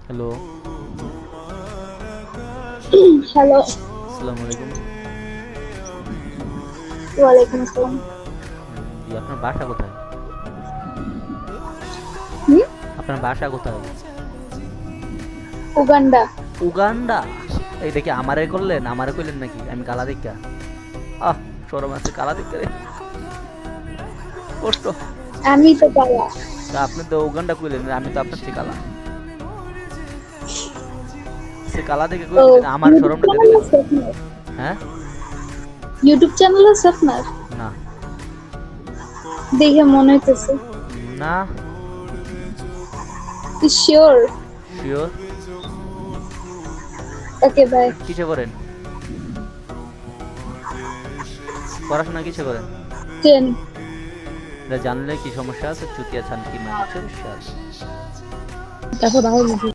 Hello, hello. আসসালামু আলাইকুম। ওয়ালাইকুম আসসালাম। জি, আপনার বাসা কোথায়? হুম? আপনার বাসা কোথায়? উগান্ডা। উগান্ডা। এই দেখি আমারে করলেন, আমারে কইলেন নাকি আমি কালা দেখা? আহ, শরম আছে কালা দেখতে রে, কষ্ট। আমি তো কালা। তা আপনি তো উগান্ডা কইলেন, আমি তো আপনার চেয়ে কালা। সে কালা দেখে ও, কইলেন কিনা আমার ইউটিউব শরমটা দিয়ে চ্যানেল দিলেন। আছে আপনার? হ্যাঁ? ইউটিউব চ্যানেল আছে আপনার? না। দেখে মনে হইতেছে। না। শিওর? শিওর। Okay, bye. কিসে করেন? পড়াশোনা কিসে করেন? 10। এটা জানলে কি সমস্যা আছে? চুতিয়া ছান কি মানুষের সাথে। তারপর বাংলা